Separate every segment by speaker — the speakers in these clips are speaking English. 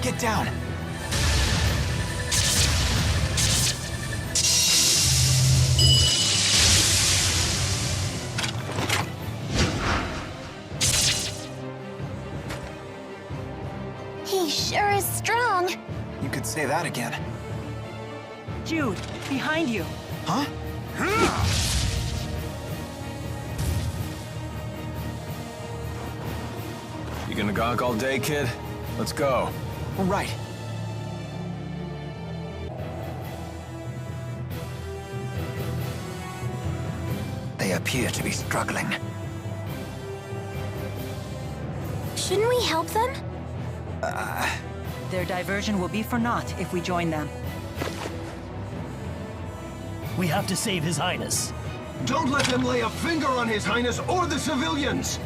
Speaker 1: Get down!
Speaker 2: He sure is strong.
Speaker 1: You could say that again.
Speaker 3: Jude, behind you.
Speaker 1: Huh?
Speaker 4: You gonna gonk all day, kid? Let's go.
Speaker 1: All right. They appear to be struggling.
Speaker 2: Shouldn't we help them?
Speaker 3: Their diversion will be for naught if we join them.
Speaker 5: We have to save His Highness.
Speaker 6: Don't let them lay a finger on His Highness or the civilians!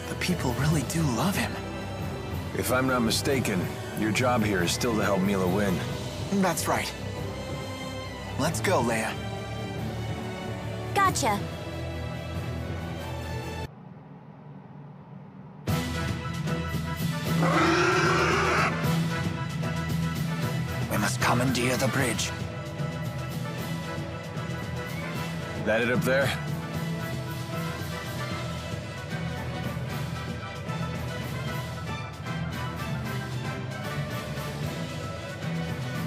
Speaker 1: The people really do love him.
Speaker 4: If I'm not mistaken, your job here is still to help Mila win.
Speaker 1: That's right. Let's go, Leia.
Speaker 2: Gotcha.
Speaker 1: We must commandeer the bridge.
Speaker 4: That it up there?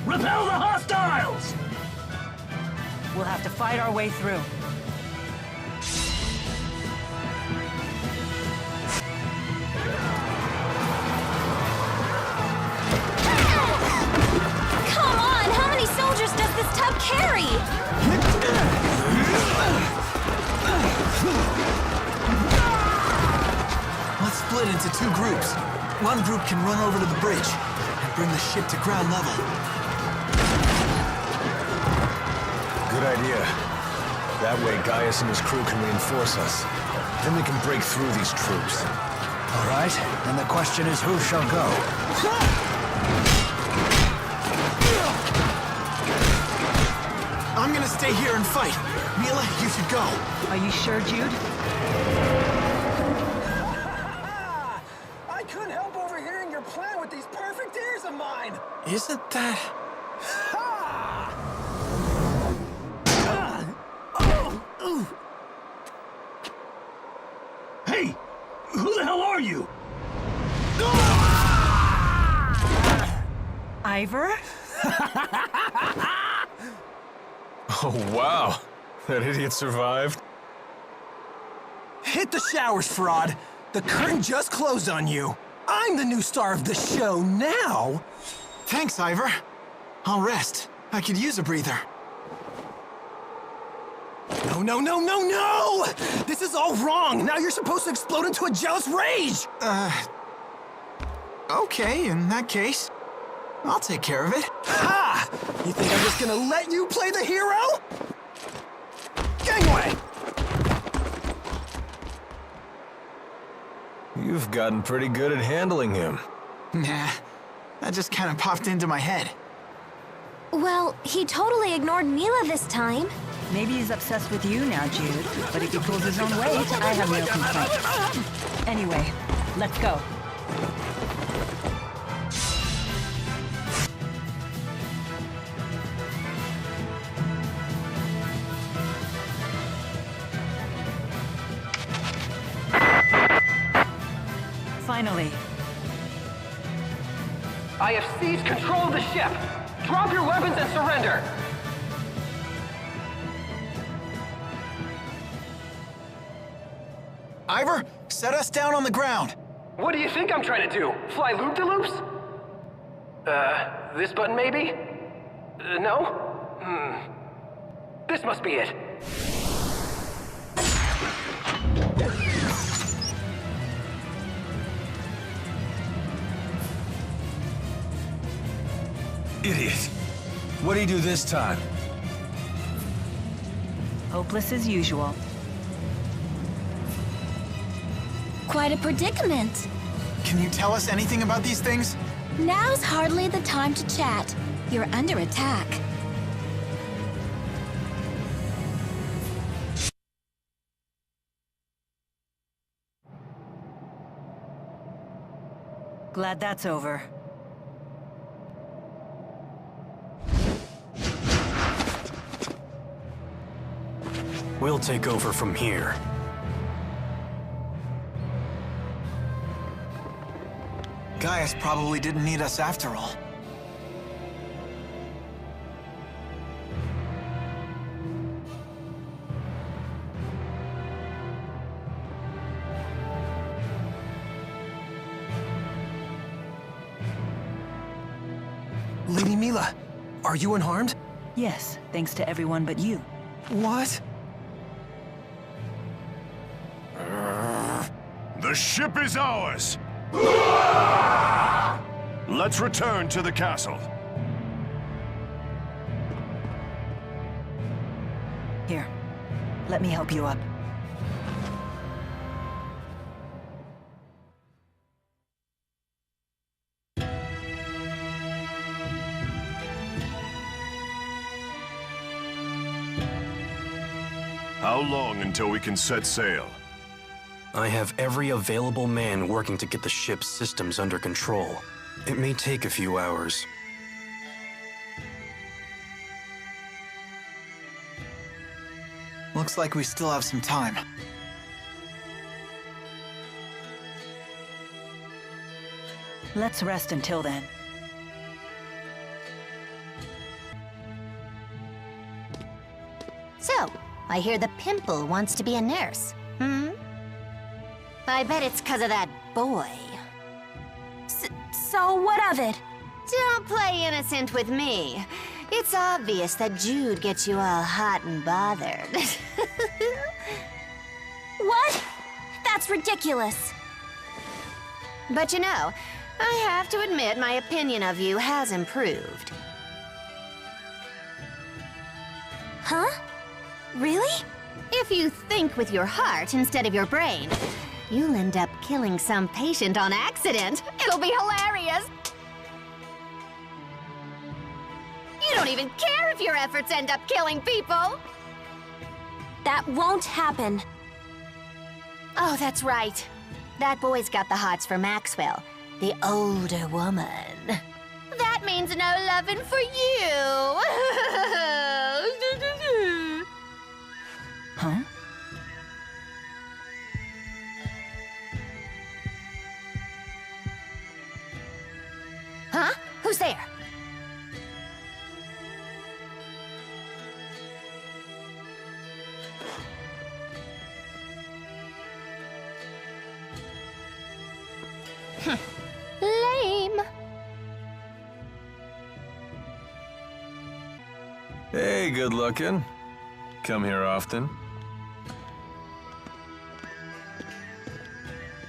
Speaker 5: Repel the hostiles!
Speaker 3: We'll have to fight our way through.
Speaker 2: Come on! How many soldiers does this tub carry?
Speaker 1: Let's split into two groups. One group can run over to the bridge and bring the ship to ground level.
Speaker 4: Good idea. That way, Gaius and his crew can reinforce us. Then we can break through these troops.
Speaker 1: All right, then the question is who shall go? I'm gonna stay here and fight. Mila, you should go.
Speaker 3: Are you sure, Jude?
Speaker 6: I couldn't help overhearing your plan with these perfect ears of mine!
Speaker 1: Isn't that...
Speaker 5: Hey! Who the hell are you?
Speaker 3: Ivor?
Speaker 4: Oh, wow. That idiot survived.
Speaker 6: Hit the showers, fraud! The curtain just closed on you! I'm the new star of the show now!
Speaker 1: Thanks, Ivor. I'll rest. I could use a breather.
Speaker 6: No, no, no, no, no! This is all wrong! Now you're supposed to explode into a jealous rage!
Speaker 1: Okay, in that case, I'll take care of it.
Speaker 6: Ha! You think I'm just gonna let you play the hero? Gangway!
Speaker 4: You've gotten pretty good at handling him.
Speaker 1: Nah, that just kind of popped into my head.
Speaker 2: Well, he totally ignored Mila this time.
Speaker 3: Maybe he's obsessed with you now, Jude. But if he pulls his own weight, I have no complaints. Anyway, let's go. Finally.
Speaker 7: I have seized control of the ship. Drop your weapons and surrender.
Speaker 1: Ivor, set us down on the ground.
Speaker 7: What do you think I'm trying to do? Fly loop-de-loops? This button maybe? No? This must be it.
Speaker 4: Idiot. What'd he do this time?
Speaker 3: Hopeless as usual.
Speaker 2: Quite a predicament.
Speaker 1: Can you tell us anything about these things?
Speaker 2: Now's hardly the time to chat. You're under attack.
Speaker 3: Glad that's over.
Speaker 8: We'll take over from here.
Speaker 1: Gaius probably didn't need us after all.
Speaker 6: Lady Mila, are you unharmed?
Speaker 3: Yes, thanks to everyone but you.
Speaker 6: What?
Speaker 9: The ship is ours! Let's return to the castle.
Speaker 3: Here, let me help you up.
Speaker 9: How long until we can set sail?
Speaker 8: I have every available man working to get the ship's systems under control. It may take a few hours.
Speaker 1: Looks like we still have some time.
Speaker 3: Let's rest until then.
Speaker 10: So, I hear the pimple wants to be a nurse. I bet it's because of that boy.
Speaker 2: So what of it?
Speaker 10: Don't play innocent with me. It's obvious that Jude gets you all hot and bothered.
Speaker 2: What? That's ridiculous.
Speaker 10: But you know, I have to admit my opinion of you has improved.
Speaker 2: Huh? Really?
Speaker 10: If you think with your heart instead of your brain, you'll end up killing some patient on accident. It'll be hilarious. You don't even care if your efforts end up killing people.
Speaker 2: That won't happen.
Speaker 10: Oh, that's right. That boy's got the hots for Maxwell, the older woman. That means no lovin' for you.
Speaker 3: Huh?
Speaker 10: Huh? Who's there? Lame.
Speaker 4: Hey, good looking. Come here often.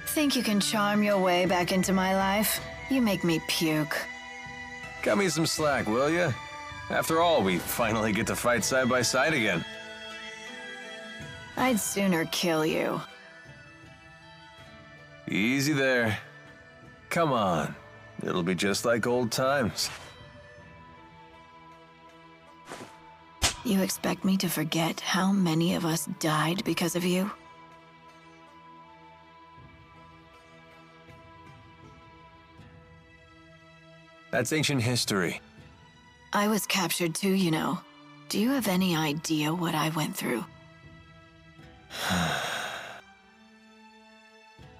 Speaker 11: Think you can charm your way back into my life? You make me puke.
Speaker 4: Cut me some slack, will ya? After all, we finally get to fight side by side again.
Speaker 11: I'd sooner kill you.
Speaker 4: Easy there. Come on. It'll be just like old times.
Speaker 11: You expect me to forget how many of us died because of you?
Speaker 4: That's ancient history.
Speaker 11: I was captured too, you know. Do you have any idea what I went through?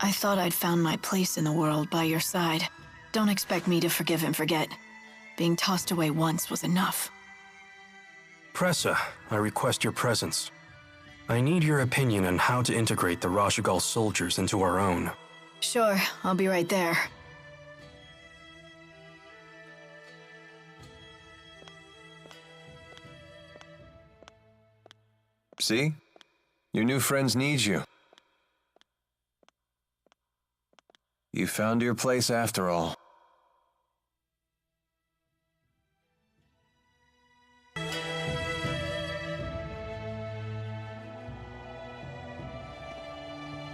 Speaker 11: I thought I'd found my place in the world by your side. Don't expect me to forgive and forget. Being tossed away once was enough.
Speaker 8: Pressa, I request your presence. I need your opinion on how to integrate the Rashagal soldiers into our own.
Speaker 11: Sure, I'll be right there.
Speaker 4: See? Your new friends need you. You found your place after all.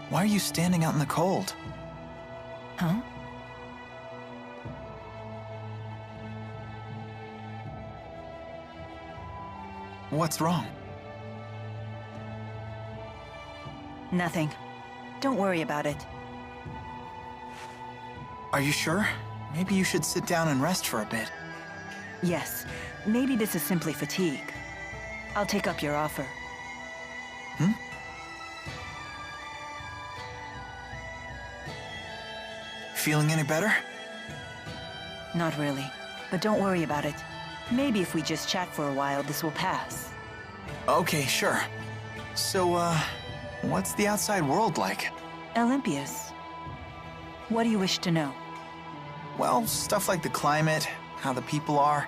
Speaker 1: Why are you standing out in the cold?
Speaker 3: Huh?
Speaker 1: What's wrong?
Speaker 3: Nothing. Don't worry about it.
Speaker 1: Are you sure? Maybe you should sit down and rest for a bit.
Speaker 3: Yes, maybe this is simply fatigue. I'll take up your offer.
Speaker 1: Feeling any better?
Speaker 3: Not really, but don't worry about it. Maybe if we just chat for a while, this will pass.
Speaker 1: Okay, sure. So, what's the outside world like?
Speaker 3: Olympias. What do you wish to know?
Speaker 1: Well, stuff like the climate, how the people are,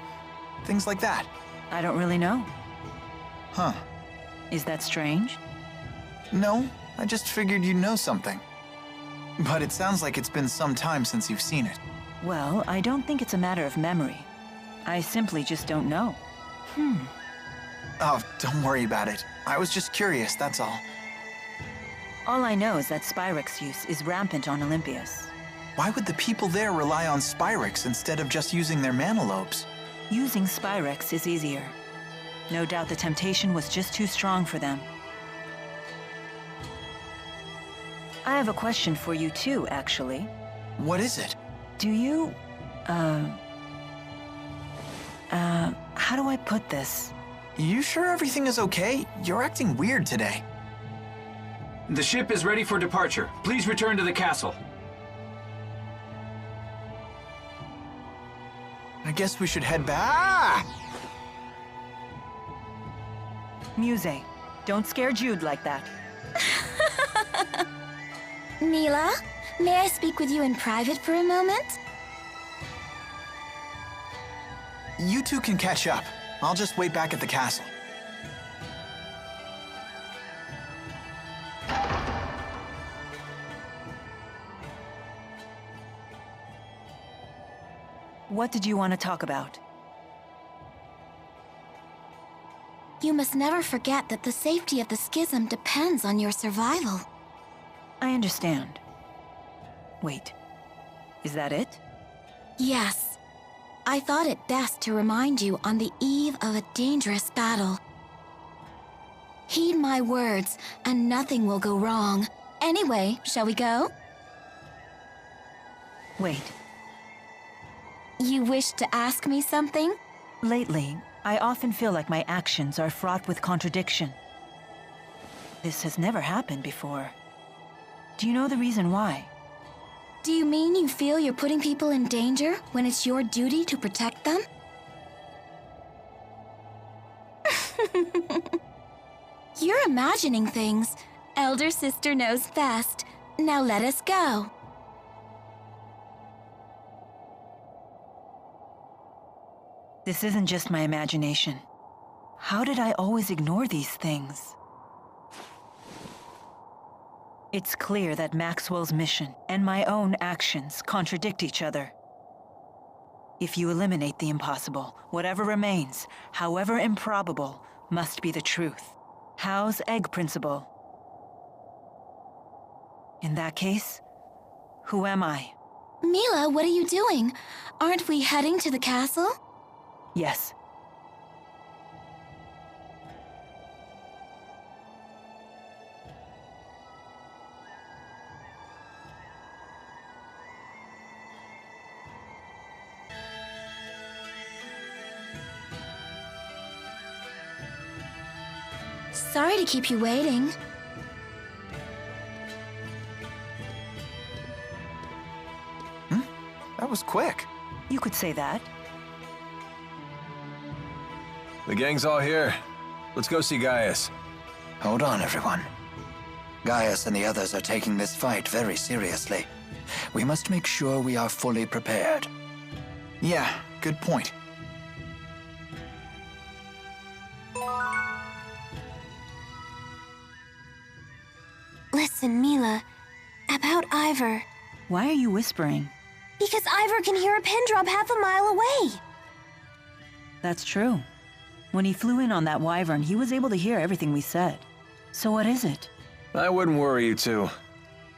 Speaker 1: things like that.
Speaker 3: I don't really know.
Speaker 1: Huh.
Speaker 3: Is that strange?
Speaker 1: No, I just figured you'd know something. But it sounds like it's been some time since you've seen it.
Speaker 3: Well, I don't think it's a matter of memory. I simply just don't know.
Speaker 1: Oh, don't worry about it. I was just curious, that's all.
Speaker 3: All I know is that Spyrex use is rampant on Olympias.
Speaker 1: Why would the people there rely on Spyrex instead of just using their mana lobes?
Speaker 3: Using Spyrex is easier. No doubt the temptation was just too strong for them. I have a question for you too, actually.
Speaker 1: What is it?
Speaker 3: Do you, how do I put this?
Speaker 1: You sure everything is okay? You're acting weird today.
Speaker 12: The ship is ready for departure. Please return to the castle.
Speaker 1: I guess we should head back.
Speaker 3: Muse, don't scare Jude like that.
Speaker 2: Mila, may I speak with you in private for a moment?
Speaker 1: You two can catch up. I'll just wait back at the castle.
Speaker 3: What did you want to talk about?
Speaker 2: You must never forget that the safety of the schism depends on your survival.
Speaker 3: I understand. Wait, is that it?
Speaker 2: Yes. I thought it best to remind you on the eve of a dangerous battle. Heed my words, and nothing will go wrong. Anyway, shall we go?
Speaker 3: Wait.
Speaker 2: You wish to ask me something?
Speaker 3: Lately, I often feel like my actions are fraught with contradiction. This has never happened before. Do you know the reason why?
Speaker 2: Do you mean you feel you're putting people in danger when it's your duty to protect them? You're imagining things. Elder sister knows best. Now let us go.
Speaker 3: This isn't just my imagination. How did I always ignore these things? It's clear that Maxwell's mission and my own actions contradict each other. If you eliminate the impossible, whatever remains, however improbable, must be the truth. Howe's egg principle. In that case, who am I?
Speaker 2: Mila, what are you doing? Aren't we heading to the castle?
Speaker 3: Yes.
Speaker 2: Sorry to keep you waiting.
Speaker 1: That was quick.
Speaker 3: You could say that.
Speaker 4: The gang's all here. Let's go see Gaius.
Speaker 13: Hold on, everyone. Gaius and the others are taking this fight very seriously. We must make sure we are fully prepared.
Speaker 1: Yeah, good point.
Speaker 2: Listen, Mila, about Ivor.
Speaker 3: Why are you whispering?
Speaker 2: Because Ivor can hear a pin drop half a mile away.
Speaker 3: That's true. When he flew in on that wyvern, he was able to hear everything we said. So what is it?
Speaker 4: I wouldn't worry you two.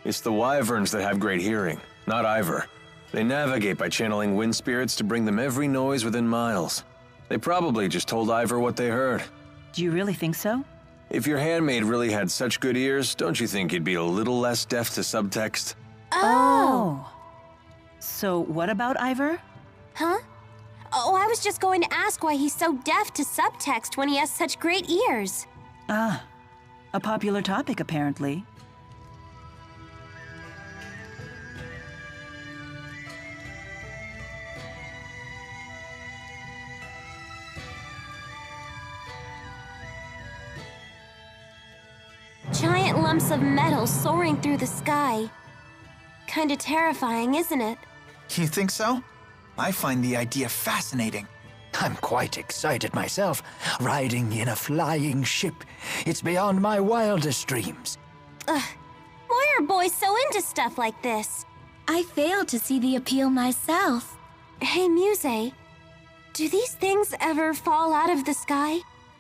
Speaker 4: It's the wyverns that have great hearing, not Ivor. They navigate by channeling wind spirits to bring them every noise within miles. They probably just told Ivor what they heard.
Speaker 3: Do you really think so?
Speaker 4: If your handmaid really had such good ears, don't you think he'd be a little less deaf to subtext?
Speaker 2: Oh!
Speaker 3: So what about Ivor?
Speaker 14: Huh? Oh, I was just going to ask why he's so deaf to subtext when he has such great ears.
Speaker 3: Ah, a popular topic apparently.
Speaker 14: Giant lumps of metal soaring through the sky. Kinda terrifying, isn't it?
Speaker 1: You think so? I find the idea fascinating.
Speaker 13: I'm quite excited myself, riding in a flying ship. It's beyond my wildest dreams.
Speaker 14: Ugh, why are boys so into stuff like this?
Speaker 2: I failed to see the appeal myself.
Speaker 14: Hey, Muse, do these things ever fall out of the sky?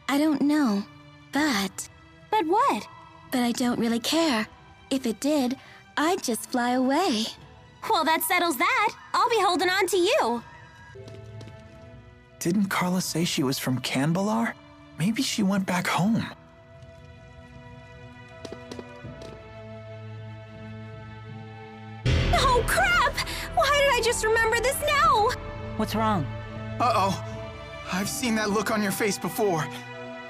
Speaker 2: I don't know, but...
Speaker 14: But what?
Speaker 2: But I don't really care. If it did, I'd just fly away.
Speaker 14: Well, that settles that. I'll be holding on to you.
Speaker 1: Didn't Carla say she was from Canbalar? Maybe she went back home.
Speaker 14: Oh, crap! Why did I just remember this now?
Speaker 3: What's wrong?
Speaker 1: Uh-oh. I've seen that look on your face before.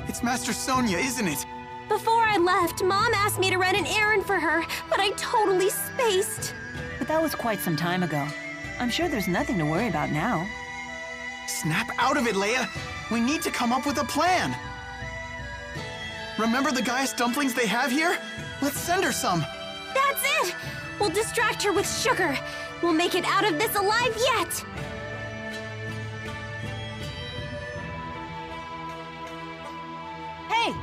Speaker 1: It's Master Sonia, isn't it?
Speaker 14: Before I left, Mom asked me to run an errand for her, but I totally spaced.
Speaker 3: But that was quite some time ago. I'm sure there's nothing to worry about now.
Speaker 1: Snap out of it, Leia! We need to come up with a plan! Remember the Gaius dumplings they have here? Let's send her some!
Speaker 14: That's it! We'll distract her with sugar! We'll make it out of this alive yet!
Speaker 3: Hey!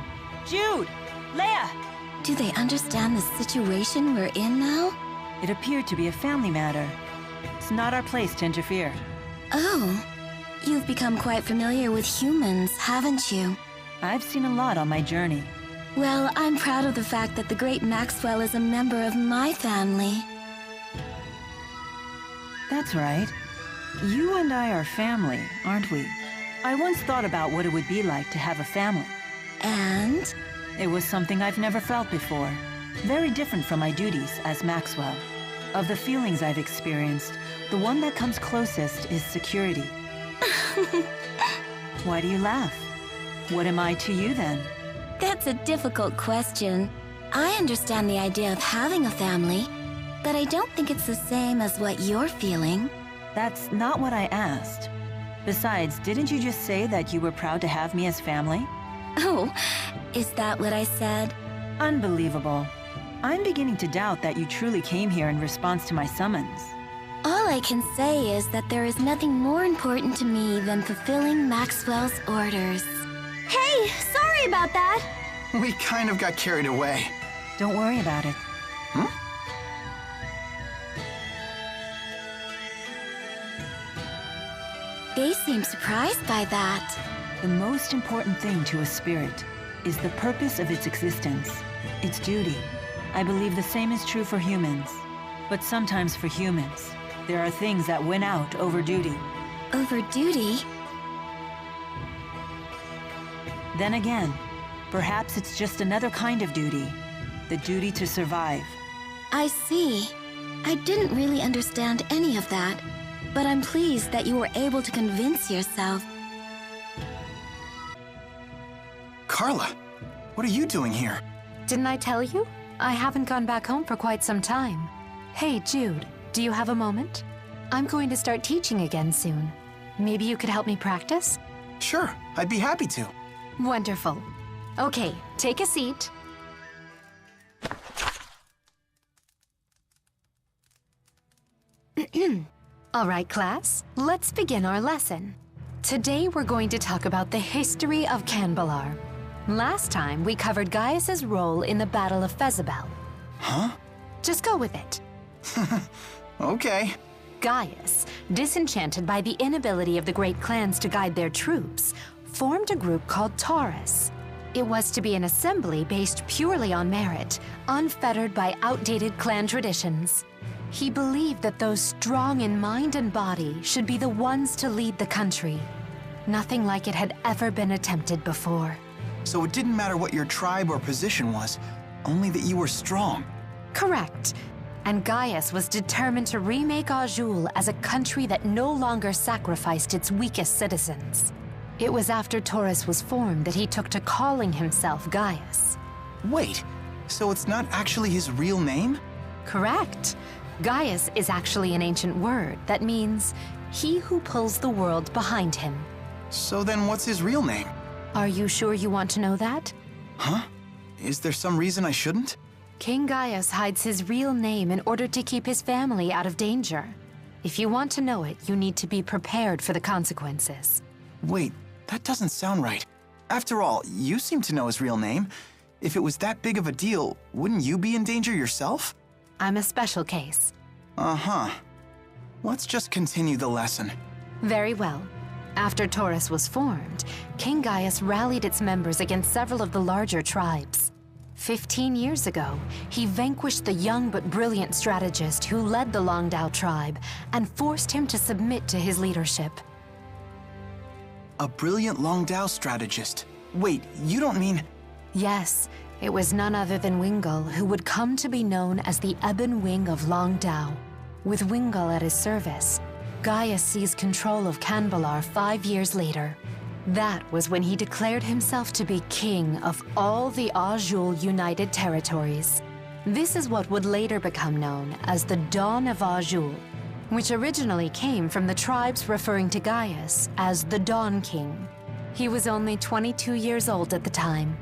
Speaker 3: Jude! Leia!
Speaker 2: Do they understand the situation we're in now?
Speaker 3: It appeared to be a family matter. It's not our place to interfere.
Speaker 2: Oh. You've become quite familiar with humans, haven't you?
Speaker 3: I've seen a lot on my journey.
Speaker 2: Well, I'm proud of the fact that the great Maxwell is a member of my family.
Speaker 3: That's right. You and I are family, aren't we? I once thought about what it would be like to have a family.
Speaker 2: And?
Speaker 3: It was something I've never felt before. Very different from my duties as Maxwell. Of the feelings I've experienced, the one that comes closest is security. Why do you laugh? What am I to you, then?
Speaker 2: That's a difficult question. I understand the idea of having a family, but I don't think it's the same as what you're feeling.
Speaker 3: That's not what I asked. Besides, didn't you just say that you were proud to have me as family?
Speaker 2: Oh, is that what I said?
Speaker 3: Unbelievable. I'm beginning to doubt that you truly came here in response to my summons.
Speaker 2: All I can say is that there is nothing more important to me than fulfilling Maxwell's orders.
Speaker 14: Hey, sorry about that!
Speaker 1: We kind of got carried away.
Speaker 3: Don't worry about it.
Speaker 1: Hmm?
Speaker 2: They seem surprised by that.
Speaker 3: The most important thing to a spirit is the purpose of its existence, its duty. I believe the same is true for humans. But sometimes for humans, there are things that win out over duty.
Speaker 2: Over duty?
Speaker 3: Then again, perhaps it's just another kind of duty. The duty to survive.
Speaker 2: I see. I didn't really understand any of that, but I'm pleased that you were able to convince yourself.
Speaker 1: Carla, what are you doing here?
Speaker 15: Didn't I tell you? I haven't gone back home for quite some time. Hey, Jude, do you have a moment? I'm going to start teaching again soon. Maybe you could help me practice?
Speaker 1: Sure, I'd be happy to.
Speaker 15: Wonderful. Okay, take a seat. All right, class, let's begin our lesson. Today we're going to talk about the history of Canbalar. Last time we covered Gaius's role in the Battle of Fezabel.
Speaker 1: Huh?
Speaker 15: Just go with it.
Speaker 1: Okay.
Speaker 15: Gaius, disenchanted by the inability of the great clans to guide their troops, formed a group called Taurus. It was to be an assembly based purely on merit, unfettered by outdated clan traditions. He believed that those strong in mind and body should be the ones to lead the country. Nothing like it had ever been attempted before.
Speaker 1: So it didn't matter what your tribe or position was, only that you were strong.
Speaker 15: Correct. and Gaius was determined to remake Azul as a country that no longer sacrificed its weakest citizens. It was after Taurus was formed that he took to calling himself Gaius.
Speaker 1: Wait, so it's not actually his real name?
Speaker 15: Correct. Gaius is actually an ancient word that means he who pulls the world behind him.
Speaker 1: So then what's his real name?
Speaker 15: Are you sure you want to know that?
Speaker 1: Huh? Is there some reason I shouldn't?
Speaker 15: King Gaius hides his real name in order to keep his family out of danger. If you want to know it, you need to be prepared for the consequences.
Speaker 1: Wait, that doesn't sound right. After all, you seem to know his real name. If it was that big of a deal, wouldn't you be in danger yourself?
Speaker 15: I'm a special case.
Speaker 1: Uh-huh. Let's just continue the lesson.
Speaker 15: Very well. After Taurus was formed, King Gaius rallied its members against several of the larger tribes. 15 years ago, he vanquished the young but brilliant strategist who led the Longdao tribe and forced him to submit to his leadership.
Speaker 1: A brilliant Longdao strategist. Wait, you don't mean...
Speaker 15: Yes, it was none other than Wingull who would come to be known as the Ebon Wing of Longdao. With Wingull at his service, Gaius seized control of Canbalar 5 years later. That was when he declared himself to be king of all the Azul United Territories. This is what would later become known as the Dawn of Azul, which originally came from the tribes referring to Gaius as the Dawn King. He was only 22 years old at the time.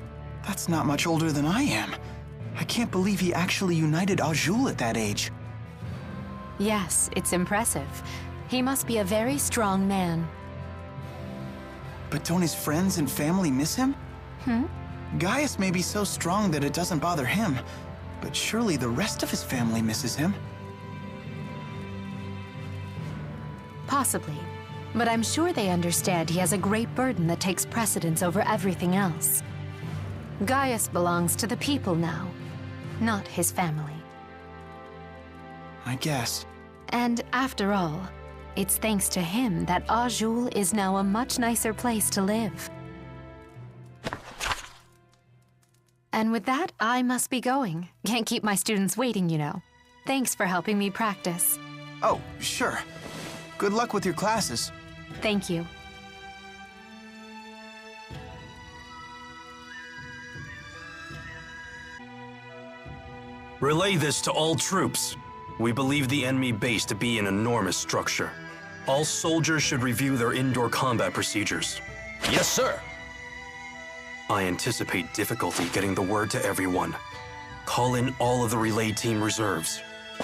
Speaker 1: That's not much older than I am. I can't believe he actually united Azul at that age.
Speaker 15: Yes, it's impressive. He must be a very strong man.
Speaker 1: But don't his friends and family miss him? Gaius may be so strong that it doesn't bother him, but surely the rest of his family misses him.
Speaker 15: Possibly, but I'm sure they understand he has a great burden that takes precedence over everything else. Gaius belongs to the people now, not his family.
Speaker 1: I guess.
Speaker 15: And after all, it's thanks to him that Azul is now a much nicer place to live. And with that, I must be going. Can't keep my students waiting, you know. Thanks for helping me practice.
Speaker 1: Oh, sure. Good luck with your classes.
Speaker 15: Thank you.
Speaker 8: Relay this to all troops. We believe the enemy base to be an enormous structure. All soldiers should review their indoor combat procedures.
Speaker 12: Yes, sir.
Speaker 8: I anticipate difficulty getting the word to everyone. Call in all of the relay team reserves.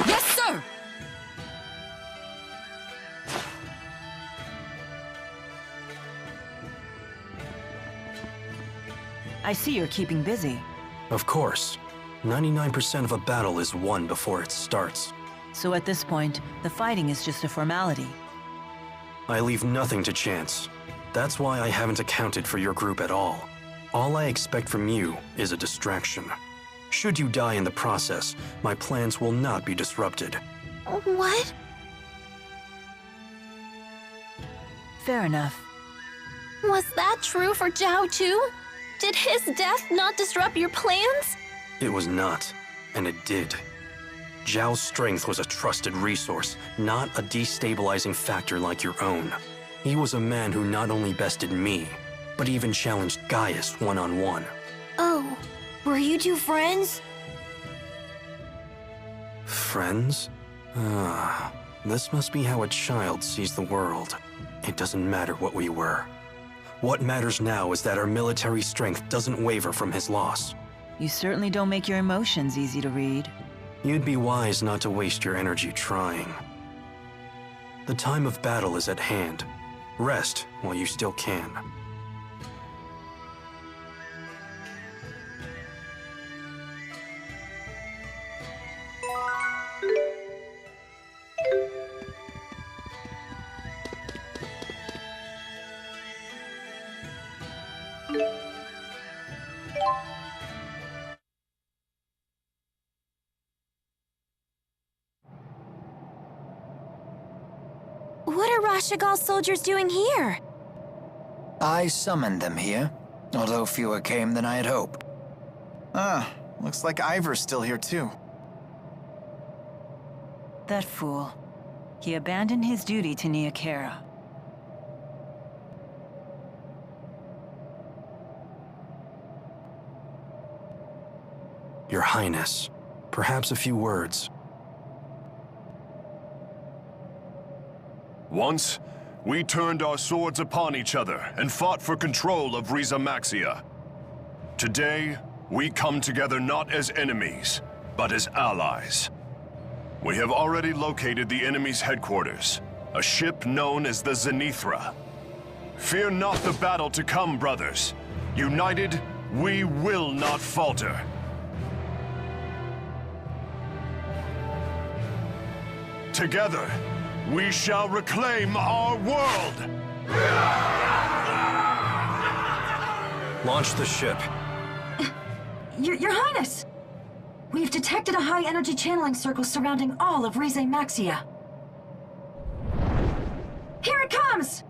Speaker 14: Yes, sir!
Speaker 3: I see you're keeping busy.
Speaker 8: Of course. 99% of a battle is won before it starts.
Speaker 3: So at this point, the fighting is just a formality.
Speaker 8: I leave nothing to chance. That's why I haven't accounted for your group at all. All I expect from you is a distraction. Should you die in the process, my plans will not be disrupted.
Speaker 2: What?
Speaker 3: Fair enough.
Speaker 2: Was that true for Zhao too? Did his death not disrupt your plans?
Speaker 8: It was not, and it did. Zhao's strength was a trusted resource, not a destabilizing factor like your own. He was a man who not only bested me, but even challenged Gaius one-on-one.
Speaker 2: Oh, were you two friends?
Speaker 8: Friends? Ah, this must be how a child sees the world. It doesn't matter what we were. What matters now is that our military strength doesn't waver from his loss.
Speaker 3: You certainly don't make your emotions easy to read.
Speaker 8: You'd be wise not to waste your energy trying. The time of battle is at hand. Rest while you still can.
Speaker 2: What are Rashagal soldiers doing here?
Speaker 13: I summoned them here, although fewer came than I had hoped.
Speaker 1: Ah, looks like Ivor's still here too.
Speaker 3: That fool. He abandoned his duty to Neokera.
Speaker 8: Your Highness, perhaps a few words.
Speaker 9: Once, we turned our swords upon each other and fought for control of Riza Maxia. Today, we come together not as enemies, but as allies. We have already located the enemy's headquarters, a ship known as the Zenithra. Fear not the battle to come, brothers. United, we will not falter. Together, we shall reclaim our world!
Speaker 8: Launch the ship.
Speaker 16: Your Highness! We've detected a high-energy channeling circle surrounding all of Rize Maxia. Here it comes!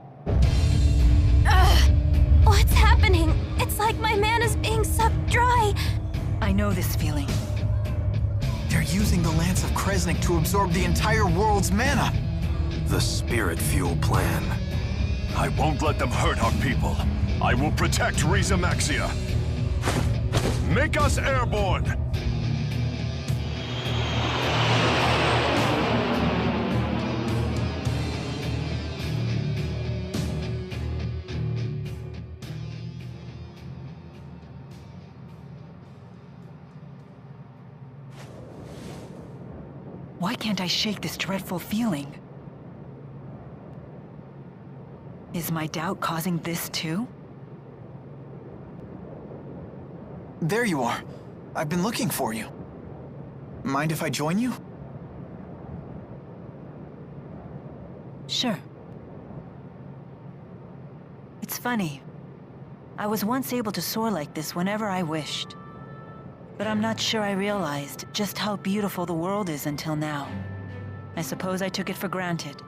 Speaker 2: What's happening? It's like my mana's being sucked dry.
Speaker 3: I know this feeling.
Speaker 1: They're using the Lance of Kresnik to absorb the entire world's mana.
Speaker 8: The Spirit Fuel plan.
Speaker 9: I won't let them hurt our people. I will protect Riza Maxia. Make us airborne!
Speaker 3: Why can't I shake this dreadful feeling? Is my doubt causing this too?
Speaker 1: There you are. I've been looking for you. Mind if I join you?
Speaker 3: Sure. It's funny. I was once able to soar like this whenever I wished. But I'm not sure I realized just how beautiful the world is until now. I suppose I took it for granted.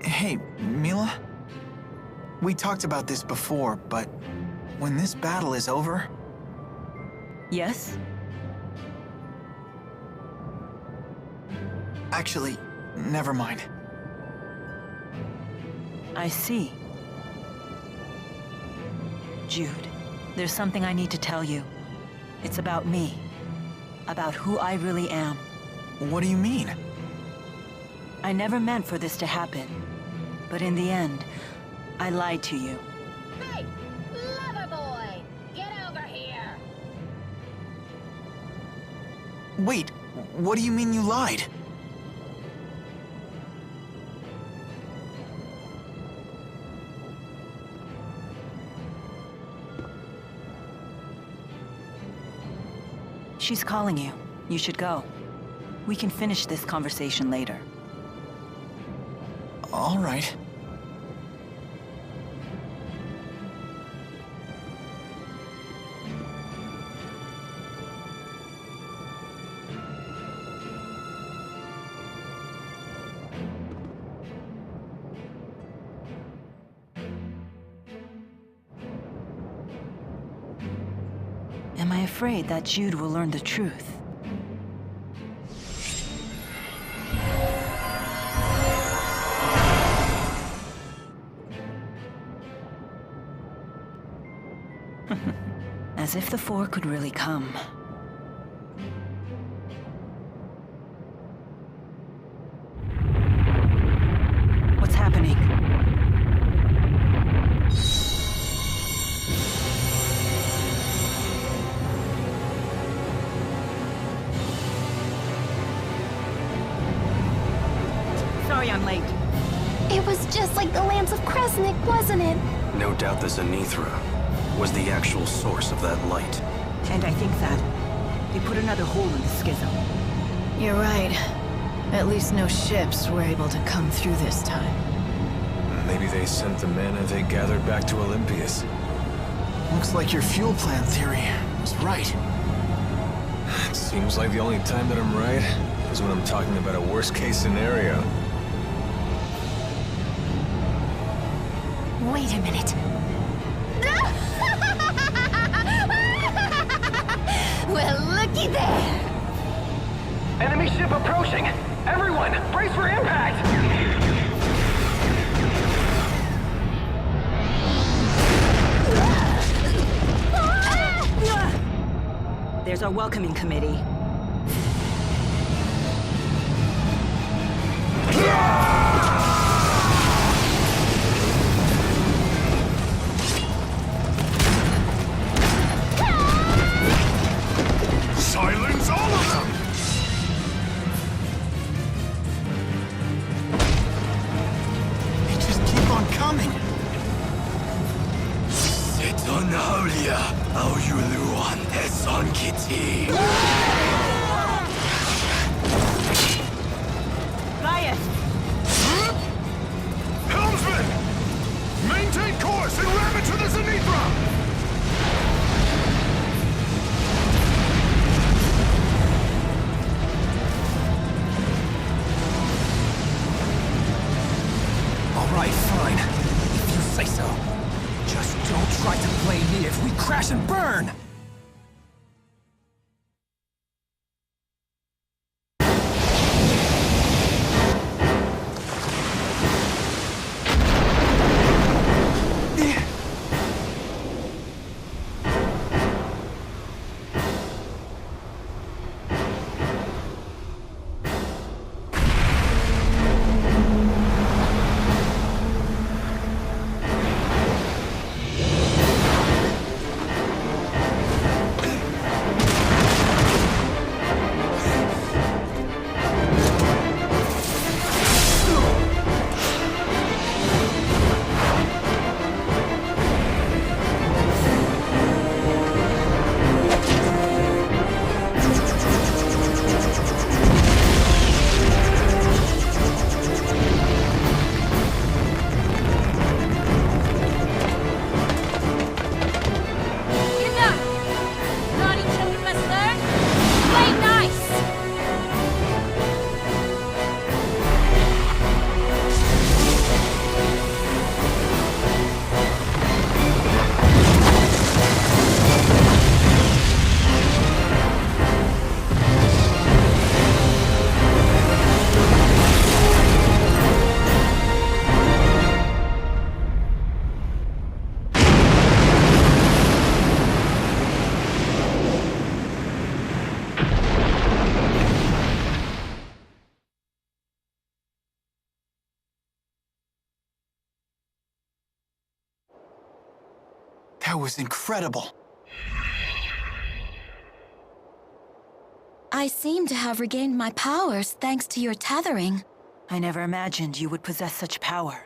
Speaker 1: Hey, Mila? We talked about this before, but when this battle is over...
Speaker 3: Yes?
Speaker 1: Actually, never mind.
Speaker 3: I see. Jude, there's something I need to tell you. It's about me. About who I really am.
Speaker 1: What do you mean?
Speaker 3: I never meant for this to happen. But in the end, I lied to you.
Speaker 10: Hey, lover boy! Get over here!
Speaker 1: Wait, what do you mean you lied?
Speaker 3: She's calling you. You should go. We can finish this conversation later.
Speaker 1: All right.
Speaker 3: Am I afraid that Jude will learn the truth? As if the Four could really come. What's happening? Sorry I'm late.
Speaker 2: It was just like the Lance of Kresnik, wasn't it?
Speaker 8: No doubt the Zenithra was the actual source of that light.
Speaker 3: And I think that they put another hole in the schism.
Speaker 11: You're right. At least no ships were able to come through this time.
Speaker 4: Maybe they sent the mana they gathered back to Olympias.
Speaker 1: Looks like your fuel plant theory was right.
Speaker 4: It seems like the only time that I'm right is when I'm talking about a worst-case scenario.
Speaker 10: Wait a minute. Well, look
Speaker 7: Looky there! Enemy ship approaching! Everyone, brace for impact!
Speaker 3: There's our welcoming committee.
Speaker 9: Silence all of them!
Speaker 1: They just keep on coming.
Speaker 13: Xillia, au yuluan deson kiti.
Speaker 3: Gaius!
Speaker 9: Helmsman! Maintain course and ram it to the Zenithra!
Speaker 6: All right, fine. If you say so. Just don't try to play me if we crash and burn!
Speaker 1: That was incredible.
Speaker 2: I seem to have regained my powers thanks to your tethering.
Speaker 3: I never imagined you would possess such power.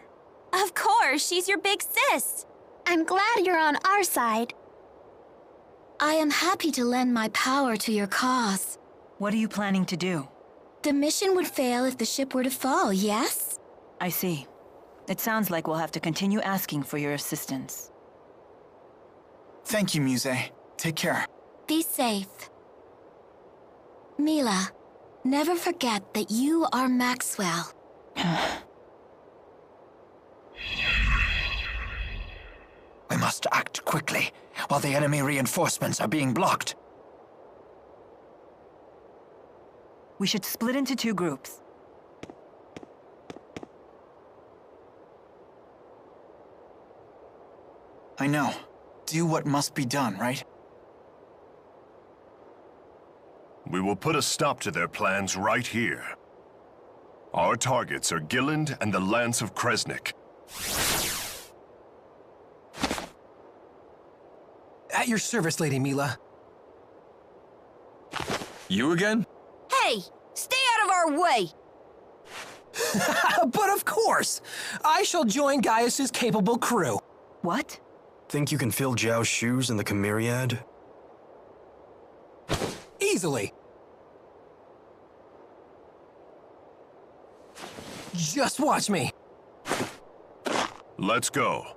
Speaker 14: Of course, she's your big sis.
Speaker 10: I'm glad you're on our side.
Speaker 2: I am happy to lend my power to your cause.
Speaker 3: What are you planning to do?
Speaker 2: The mission would fail if the ship were to fall, yes?
Speaker 3: I see. It sounds like we'll have to continue asking for your assistance.
Speaker 1: Thank you, Muse. Take care.
Speaker 2: Be safe. Mila, never forget that you are Maxwell.
Speaker 13: We must act quickly, while the enemy reinforcements are being blocked.
Speaker 3: We should split into 2 groups.
Speaker 1: I know. Do what must be done, right?
Speaker 9: We will put a stop to their plans right here. Our targets are Gilland and the Lance of Kresnik.
Speaker 6: At your service, Lady Mila.
Speaker 4: You again?
Speaker 14: Hey, stay out of our way!
Speaker 6: But of course! I shall join Gaius's capable crew.
Speaker 3: What?
Speaker 8: Think you can fill Zhao's shoes in the Chimeriad?
Speaker 6: Easily. Just watch me.
Speaker 9: Let's go.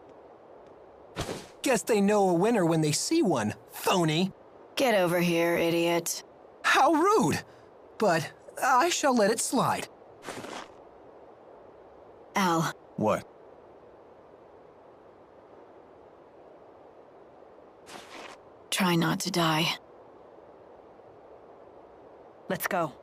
Speaker 6: Guess they know a winner when they see one, phony.
Speaker 11: Get over here, idiot.
Speaker 6: How rude! But I shall let it slide.
Speaker 11: Al.
Speaker 4: What?
Speaker 11: Try not to die.
Speaker 3: Let's go.